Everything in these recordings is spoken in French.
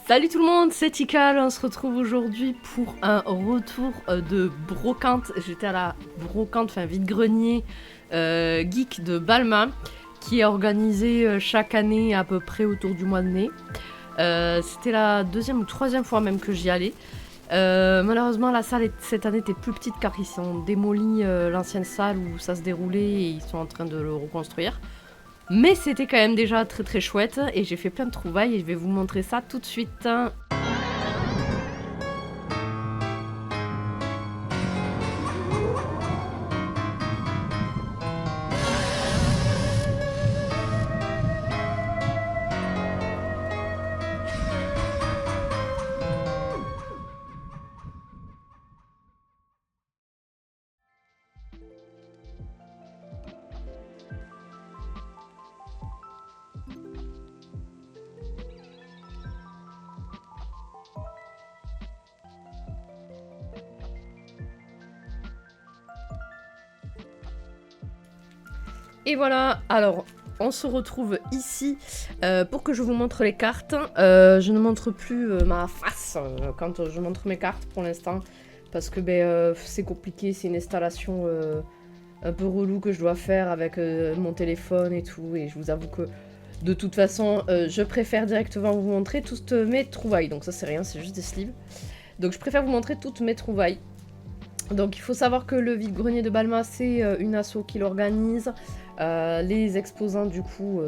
Salut tout le monde, c'est Tikal, on se retrouve aujourd'hui pour un retour de brocante. J'étais à la brocante, enfin vide-grenier geek de Balma, qui est organisée chaque année à peu près autour du mois de mai. C'était la deuxième ou troisième fois même que j'y allais. Malheureusement la salle cette année était plus petite car ils ont démoli l'ancienne salle où ça se déroulait et ils sont en train de le reconstruire. Mais c'était quand même déjà très très chouette et j'ai fait plein de trouvailles et je vais vous montrer ça tout de suite. Et voilà, alors on se retrouve ici pour que je vous montre les cartes. Je ne montre plus ma face quand je montre mes cartes pour l'instant parce que c'est compliqué, c'est une installation un peu relou que je dois faire avec mon téléphone et tout, et je vous avoue que de toute façon je préfère directement vous montrer toutes mes trouvailles. Donc ça c'est rien, c'est juste des sleeves. Donc je préfère vous montrer toutes mes trouvailles. Donc il faut savoir que le vide-grenier de Balma, c'est une asso qui l'organise. Les exposants du coup,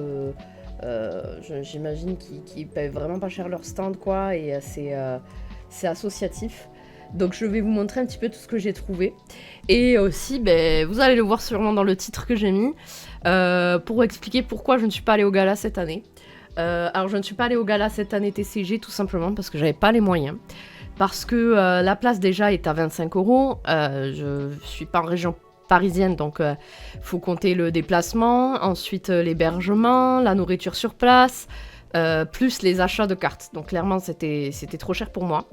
j'imagine qu'ils payent vraiment pas cher leur stand quoi, et c'est associatif. Donc je vais vous montrer un petit peu tout ce que j'ai trouvé. Et aussi, vous allez le voir sûrement dans le titre que j'ai mis, pour expliquer pourquoi je ne suis pas allée au gala cette année. Alors je ne suis pas allée au gala cette année TCG tout simplement parce que j'avais pas les moyens. Parce que la place déjà est à 25 €. Je suis pas en région parisienne, donc faut compter le déplacement, ensuite l'hébergement, la nourriture sur place, plus les achats de cartes. Donc clairement, c'était trop cher pour moi.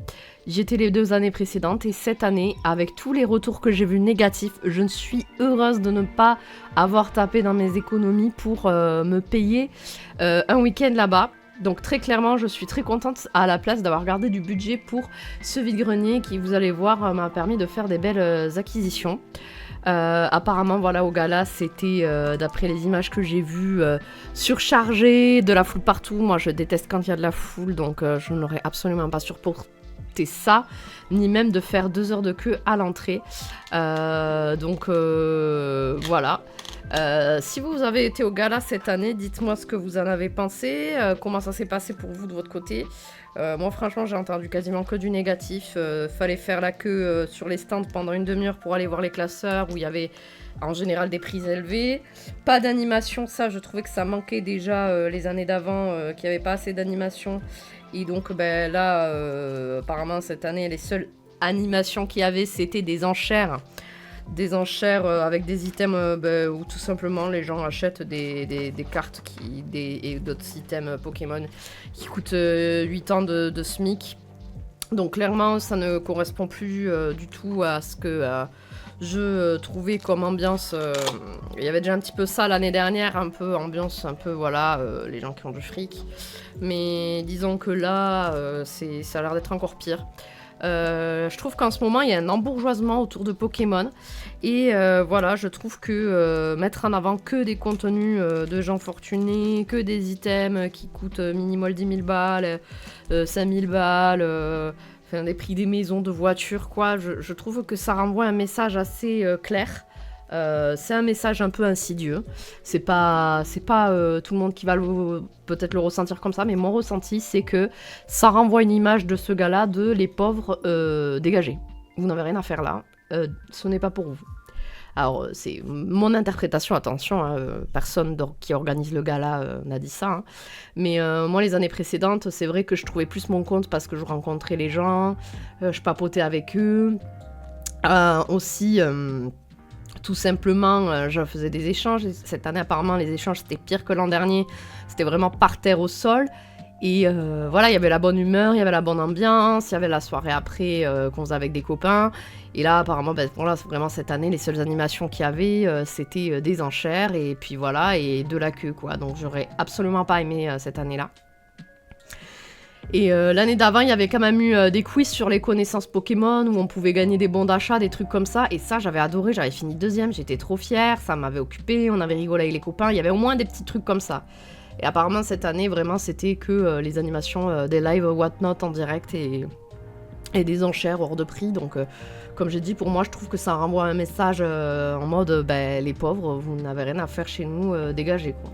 J'y étais les 2 années précédentes et cette année, avec tous les retours que j'ai vus négatifs, je ne suis heureuse de ne pas avoir tapé dans mes économies pour me payer un week-end là-bas. Donc très clairement, je suis très contente à la place d'avoir gardé du budget pour ce vide-grenier qui, vous allez voir, m'a permis de faire des belles acquisitions. Apparemment, voilà, au gala, c'était, d'après les images que j'ai vues, surchargé, de la foule partout. Moi, je déteste quand il y a de la foule, donc je n'aurais absolument pas supporté ça, ni même de faire 2 heures de queue à l'entrée. Donc voilà. Si vous avez été au gala cette année, dites-moi ce que vous en avez pensé, comment ça s'est passé pour vous de votre côté. Moi franchement j'ai entendu quasiment que du négatif, fallait faire la queue sur les stands pendant une demi-heure pour aller voir les classeurs où il y avait en général des prix élevés. Pas d'animation, ça je trouvais que ça manquait déjà les années d'avant, qu'il n'y avait pas assez d'animation. Et donc là apparemment cette année les seules animations qu'il y avait c'était des enchères. Des enchères avec des items où tout simplement les gens achètent des cartes et d'autres items Pokémon qui coûtent 8 ans de SMIC. Donc clairement ça ne correspond plus du tout à ce que je trouvais comme ambiance. Il y avait déjà un petit peu ça l'année dernière, un peu ambiance, un peu voilà, les gens qui ont du fric. Mais disons que là, ça a l'air d'être encore pire. Je trouve qu'en ce moment il y a un embourgeoisement autour de Pokémon et voilà, je trouve que mettre en avant que des contenus de gens fortunés, que des items qui coûtent minimal 10 000 balles, 5 000 balles, enfin, des prix des maisons, de voitures quoi, je trouve que ça renvoie un message assez clair. C'est un message un peu insidieux. C'est pas tout le monde qui va peut-être le ressentir comme ça, mais mon ressenti, c'est que ça renvoie une image de ce gars-là, de les pauvres dégagés. Vous n'avez rien à faire là. Ce n'est pas pour vous. Alors, c'est mon interprétation, attention, hein, personne qui organise le gala n'a dit ça. Hein. Mais moi, les années précédentes, c'est vrai que je trouvais plus mon compte parce que je rencontrais les gens, je papotais avec eux. Aussi... tout simplement, je faisais des échanges. Cette année, apparemment, les échanges, c'était pire que l'an dernier. C'était vraiment par terre au sol. Et voilà, il y avait la bonne humeur, il y avait la bonne ambiance, il y avait la soirée après qu'on faisait avec des copains. Et là, apparemment, voilà, vraiment cette année, les seules animations qu'il y avait, c'était des enchères et puis voilà, et de la queue, quoi. Donc, j'aurais absolument pas aimé cette année-là. Et l'année d'avant, il y avait quand même eu des quiz sur les connaissances Pokémon où on pouvait gagner des bons d'achat, des trucs comme ça. Et ça, j'avais adoré, j'avais fini 2e, j'étais trop fière, ça m'avait occupée, on avait rigolé avec les copains. Il y avait au moins des petits trucs comme ça. Et apparemment, cette année, vraiment, c'était que les animations des lives whatnot en direct et des enchères hors de prix. Donc, comme j'ai dit, pour moi, je trouve que ça renvoie un message en mode les pauvres, vous n'avez rien à faire chez nous, dégagez quoi.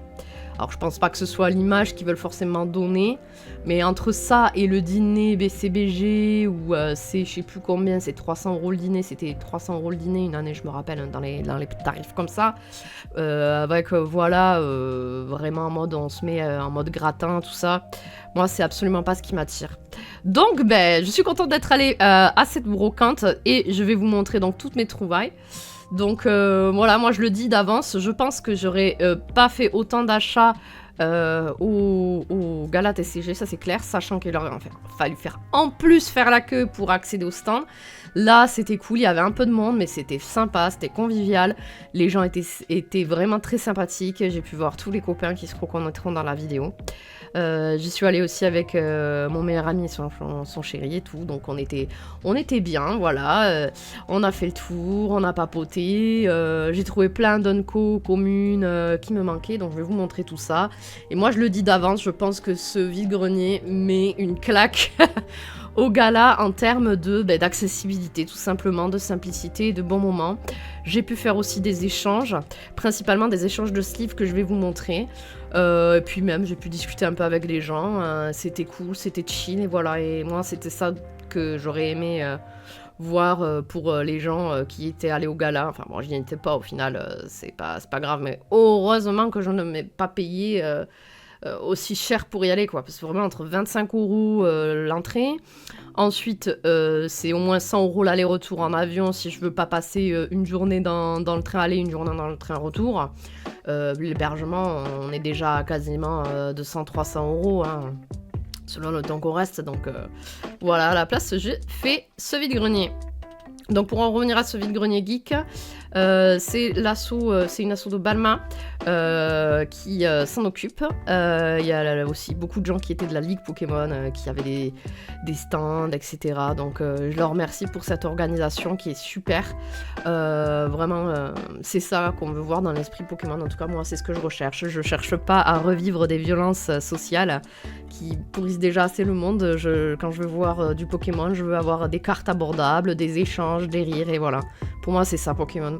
Alors je pense pas que ce soit l'image qu'ils veulent forcément donner, mais entre ça et le dîner BCBG où c'est je sais plus combien, c'est 300 € le dîner, c'était 300 € le dîner une année je me rappelle, dans les tarifs comme ça, avec voilà, vraiment en mode on se met en mode gratin, tout ça, moi c'est absolument pas ce qui m'attire. Donc je suis contente d'être allée à cette brocante et je vais vous montrer donc toutes mes trouvailles. Donc voilà, moi je le dis d'avance, je pense que j'aurais pas fait autant d'achats au gala TCG, ça c'est clair, sachant qu'il aurait fallu faire en plus faire la queue pour accéder au stand. Là c'était cool, il y avait un peu de monde mais c'était sympa, c'était convivial, les gens étaient vraiment très sympathiques, j'ai pu voir tous les copains qui se reconnaîtront dans la vidéo. J'y suis allée aussi avec mon meilleur ami et son chéri et tout, donc on était bien, voilà, on a fait le tour, on a papoté, j'ai trouvé plein d'unco communes qui me manquaient, donc je vais vous montrer tout ça. Et moi je le dis d'avance, je pense que ce vide-grenier met une claque au gala en termes d'accessibilité, tout simplement, de simplicité et de bons moments. J'ai pu faire aussi des échanges, principalement des échanges de sleeves que je vais vous montrer. Et puis même, j'ai pu discuter un peu avec les gens. C'était cool, c'était chill, et voilà. Et moi, c'était ça que j'aurais aimé voir pour les gens qui étaient allés au gala. Enfin bon, j'y étais pas au final, c'est pas grave, mais heureusement que je ne m'ai pas payé aussi cher pour y aller, quoi, parce que vraiment entre 25 € l'entrée, ensuite c'est au moins 100 € l'aller-retour en avion si je veux pas passer une journée dans le train aller, une journée dans le train retour. L'hébergement, on est déjà à quasiment 200-300 € hein, selon le temps qu'on reste, donc voilà, à la place j'ai fait ce vide-grenier. Donc pour en revenir à ce vide-grenier geek, c'est une asso de Balma qui s'en occupe. Il y a aussi beaucoup de gens qui étaient de la Ligue Pokémon, qui avaient des stands, etc. Donc je leur remercie pour cette organisation qui est super. Vraiment, c'est ça qu'on veut voir dans l'esprit Pokémon. En tout cas, moi, c'est ce que je recherche. Je cherche pas à revivre des violences sociales qui pourrissent déjà assez le monde. Quand je veux voir du Pokémon, je veux avoir des cartes abordables, des échanges, des rires, et voilà. Pour moi, c'est ça, Pokémon.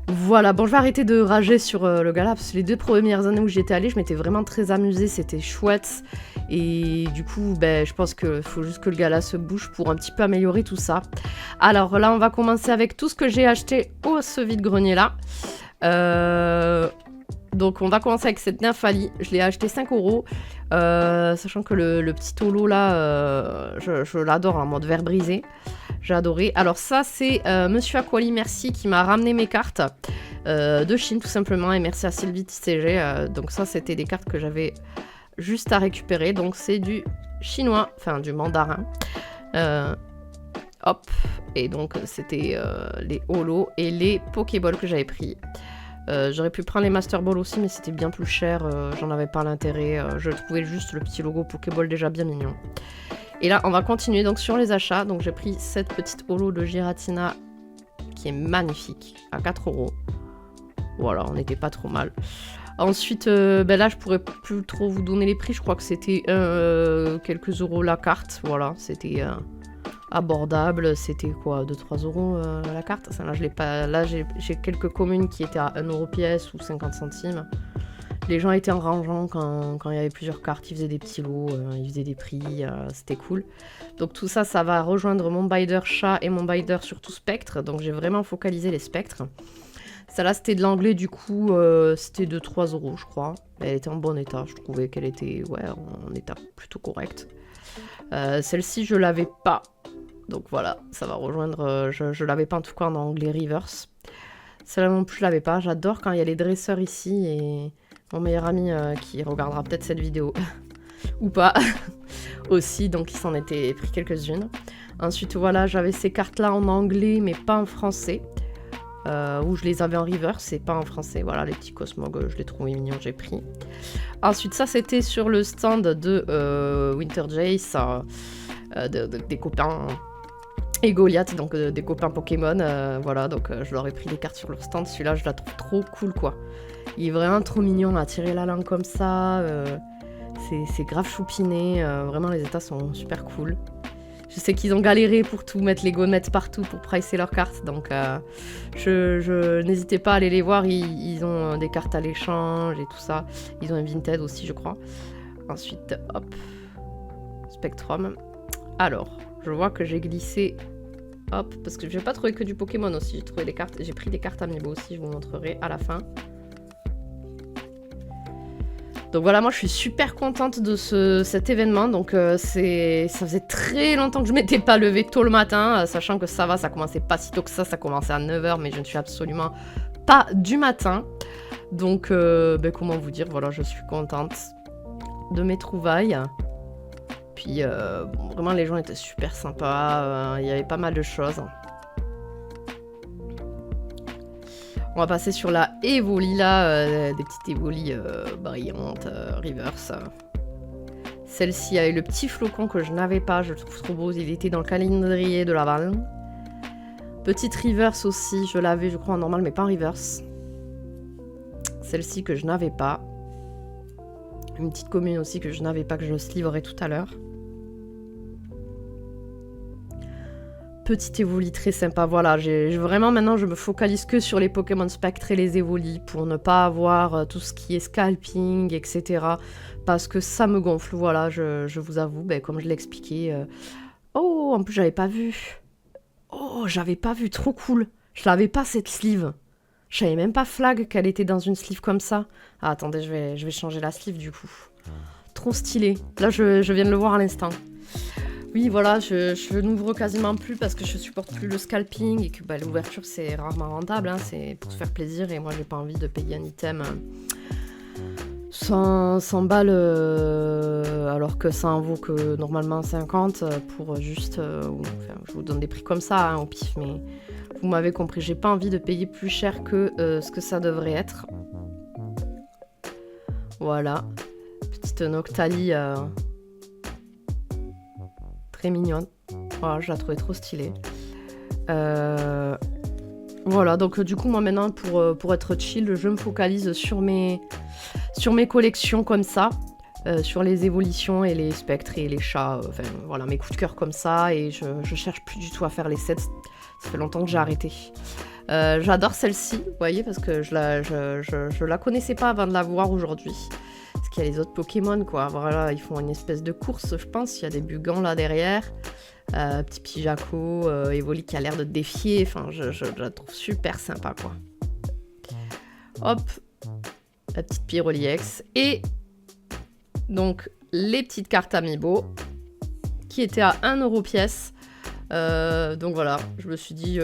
Voilà, bon, je vais arrêter de rager sur le gala, parce que les 2 premières années où j'y étais allée, je m'étais vraiment très amusée, c'était chouette. Et du coup, je pense qu'il faut juste que le gala se bouge pour un petit peu améliorer tout ça. Alors là, on va commencer avec tout ce que j'ai acheté au ce vide-grenier-là. Donc on va commencer avec cette Nymphali, je l'ai acheté 5 €, sachant que le petit holo là, je l'adore en mode verre brisé, j'ai adoré. Alors ça c'est Monsieur Aquali, merci, qui m'a ramené mes cartes de Chine tout simplement, et merci à Sylvie TCG, donc ça c'était des cartes que j'avais juste à récupérer, donc c'est du chinois, enfin du mandarin. Hop, et donc c'était les holos et les Pokéballs que j'avais pris. J'aurais pu prendre les Master Ball aussi, mais c'était bien plus cher, j'en avais pas l'intérêt, je trouvais juste le petit logo Pokéball déjà bien mignon. Et là on va continuer donc sur les achats, donc j'ai pris cette petite holo de Giratina qui est magnifique, à 4 €. Voilà, on n'était pas trop mal. Ensuite, là je pourrais plus trop vous donner les prix, je crois que c'était quelques euros la carte, voilà, c'était abordable, c'était quoi, 2-3 € la carte. Enfin, là je l'ai pas, là j'ai quelques communes qui étaient à 1 € pièce ou 50 centimes. Les gens étaient en rangeant quand il y avait plusieurs cartes, ils faisaient des petits lots, ils faisaient des prix, c'était cool. Donc tout ça, ça va rejoindre mon binder chat et mon binder surtout spectre, donc j'ai vraiment focalisé les spectres. Celle-là c'était de l'anglais, du coup c'était de 3 € je crois. Elle était en bon état, je trouvais qu'elle était en état plutôt correct. Celle-ci je l'avais pas, donc voilà, ça va rejoindre, je l'avais pas en tout cas en anglais reverse. Celle-là non plus je l'avais pas, j'adore quand il y a les dresseurs ici, et mon meilleur ami qui regardera peut-être cette vidéo ou pas aussi, donc il s'en était pris quelques-unes. Ensuite voilà, j'avais ces cartes là en anglais mais pas en français. où je les avais en reverse et pas en français. Voilà, les petits Cosmog, je les trouvais mignons, j'ai pris. Ensuite, ça c'était sur le stand de Winter Jace, des copains et Goliath, donc des copains Pokémon. Voilà, donc je leur ai pris les cartes sur leur stand. Celui-là, je la trouve trop cool, quoi. Il est vraiment trop mignon à tirer la langue comme ça. C'est grave choupiné. Vraiment, les états sont super cool. Je sais qu'ils ont galéré pour tout mettre les gommettes partout pour pricer leurs cartes. Donc, n'hésitez pas à aller les voir. Ils ont des cartes à l'échange et tout ça. Ils ont un Vinted aussi, je crois. Ensuite, hop. Spectrum. Alors, je vois que j'ai glissé. Hop, parce que je n'ai pas trouvé que du Pokémon aussi. J'ai trouvé des cartes. J'ai pris des cartes Amiibo aussi. Je vous montrerai à la fin. Donc voilà, moi je suis super contente de cet événement. Donc ça faisait très longtemps que je m'étais pas levée tôt le matin, sachant que ça va, ça commençait pas si tôt que ça commençait à 9 h, mais je ne suis absolument pas du matin. Donc comment vous dire, voilà, je suis contente de mes trouvailles. Puis vraiment les gens étaient super sympas, il y avait pas mal de choses. On va passer sur la Evoli là, des petites Evoli brillantes, reverse. Celle-ci avait le petit flocon que je n'avais pas, je le trouve trop beau, il était dans le calendrier de Laval. Petite reverse aussi, je l'avais je crois en normal mais pas en reverse. Celle-ci que je n'avais pas. Une petite commune aussi que je n'avais pas, que je livrerai tout à l'heure. Petite Evoli très sympa, voilà, vraiment maintenant je me focalise que sur les Pokémon Spectre et les Evoli pour ne pas avoir tout ce qui est scalping, etc. Parce que ça me gonfle, voilà, je vous avoue, comme je l'ai expliqué. Oh, en plus j'avais pas vu. Oh, j'avais pas vu, trop cool. Je l'avais pas cette sleeve. Je savais même pas flag qu'elle était dans une sleeve comme ça. Ah, attendez, je vais changer la sleeve du coup. Trop stylé. Là, je viens de le voir à l'instant. Oui, voilà, je n'ouvre quasiment plus parce que je supporte plus le scalping et que l'ouverture c'est rarement rentable, hein, c'est pour se faire plaisir et moi j'ai pas envie de payer un item 100 balles alors que ça en vaut que normalement 50 pour juste... enfin, je vous donne des prix comme ça hein, au pif, mais vous m'avez compris, j'ai pas envie de payer plus cher que ce que ça devrait être. Voilà, petite Noctali... très mignonne. Voilà, je la trouvais trop stylée. Voilà, donc du coup, moi maintenant, pour être chill, je me focalise sur mes collections comme ça, sur les évolutions et les spectres et les chats. Enfin, voilà, mes coups de cœur comme ça, et je cherche plus du tout à faire les sets. Ça fait longtemps que j'ai arrêté. J'adore celle-ci, vous voyez, parce que je la connaissais pas avant de la voir aujourd'hui. Parce qu'il y a les autres Pokémon, quoi. Voilà, ils font une espèce de course, je pense. Il y a des Bugans là derrière. Petit Pijaco, Evoli qui a l'air de défier. Enfin, je la trouve super sympa, quoi. Hop, la petite Pyroliex. Et donc, les petites cartes Amiibo qui étaient à 1 € pièce. Donc voilà, je me suis dit...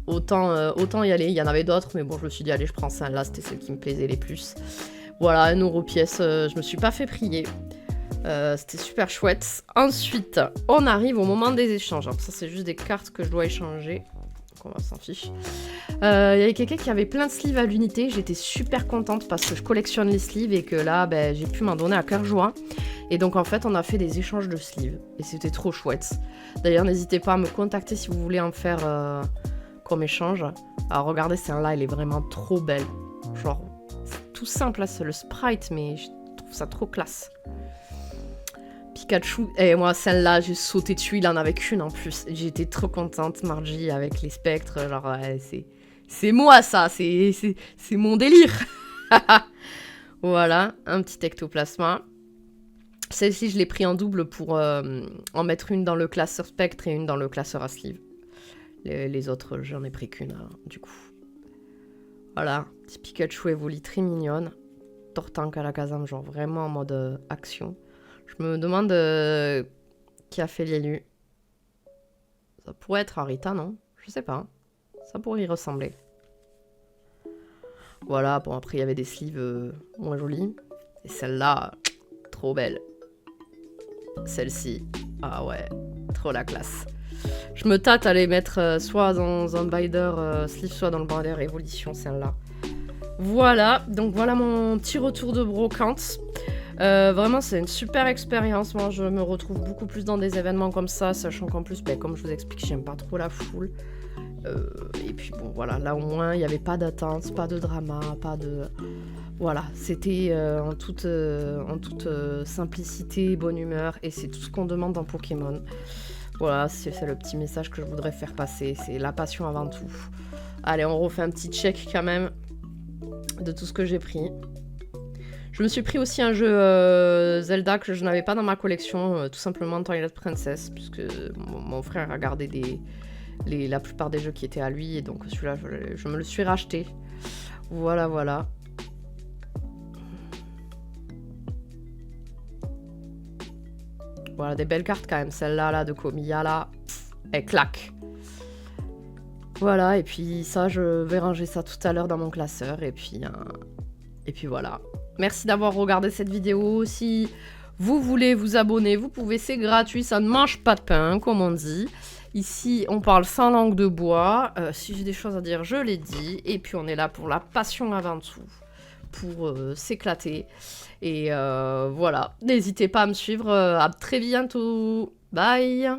autant y aller. Il y en avait d'autres, mais bon, je me suis dit, allez, je prends celle-là. C'était celle qui me plaisait les plus. Voilà, 1 € pièce, je me suis pas fait prier. C'était super chouette. Ensuite, on arrive au moment des échanges. Alors, ça, c'est juste des cartes que je dois échanger. Donc, on va s'en fiche. Il y avait quelqu'un qui avait plein de sleeves à l'unité. J'étais super contente parce que je collectionne les sleeves et que là, j'ai pu m'en donner à cœur joie. Et donc, en fait, on a fait des échanges de sleeves. Et c'était trop chouette. D'ailleurs, n'hésitez pas à me contacter si vous voulez en faire comme échange. Alors, regardez, celle-là, elle est vraiment trop belle. Genre... tout simple, là, c'est le sprite, mais je trouve ça trop classe. Pikachu, et moi, celle-là, j'ai sauté dessus, il en avait qu'une en plus. J'étais trop contente, Margie, avec les spectres, genre, c'est moi, ça, c'est mon délire. Voilà, un petit ectoplasma. Celle-ci, je l'ai pris en double pour en mettre une dans le classeur spectre et une dans le classeur à sleeve. Les autres, j'en ai pris qu'une, du coup. Voilà, petit Pikachu Evoli très mignonne. Tortank à la Kazam, genre vraiment en mode action. Je me demande qui a fait l'élu. Ça pourrait être Arita, non? Je sais pas. Ça pourrait y ressembler. Voilà, bon après il y avait des sleeves moins jolies. Et celle-là, trop belle. Celle-ci, ah ouais, trop la classe. Je me tâte à les mettre soit dans un binder sleeve, soit dans le binder Evolution, celle-là. Voilà, donc voilà mon petit retour de brocante. Vraiment, c'est une super expérience. Moi, je me retrouve beaucoup plus dans des événements comme ça, sachant qu'en plus, ben, comme je vous explique, j'aime pas trop la foule. Et puis bon, voilà, là au moins, il n'y avait pas d'attente, pas de drama, pas de... Voilà, c'était en toute simplicité, bonne humeur, et c'est tout ce qu'on demande dans Pokémon. Voilà, c'est le petit message que je voudrais faire passer, c'est la passion avant tout. Allez, on refait un petit check quand même de tout ce que j'ai pris. Je me suis pris aussi un jeu Zelda que je n'avais pas dans ma collection, tout simplement Twilight Princess, puisque mon frère a gardé la plupart des jeux qui étaient à lui, et donc celui-là, je me le suis racheté. Voilà, voilà. Voilà, des belles cartes quand même. Celle-là, là, de Komiya, là, elle claque. Voilà, et puis ça, je vais ranger ça tout à l'heure dans mon classeur, et puis voilà. Merci d'avoir regardé cette vidéo. Si vous voulez vous abonner, vous pouvez, c'est gratuit, ça ne mange pas de pain, comme on dit. Ici, on parle sans langue de bois. Si j'ai des choses à dire, je les dis. Et puis, on est là pour la passion avant tout, pour s'éclater. Et voilà, n'hésitez pas à me suivre. À très bientôt. Bye.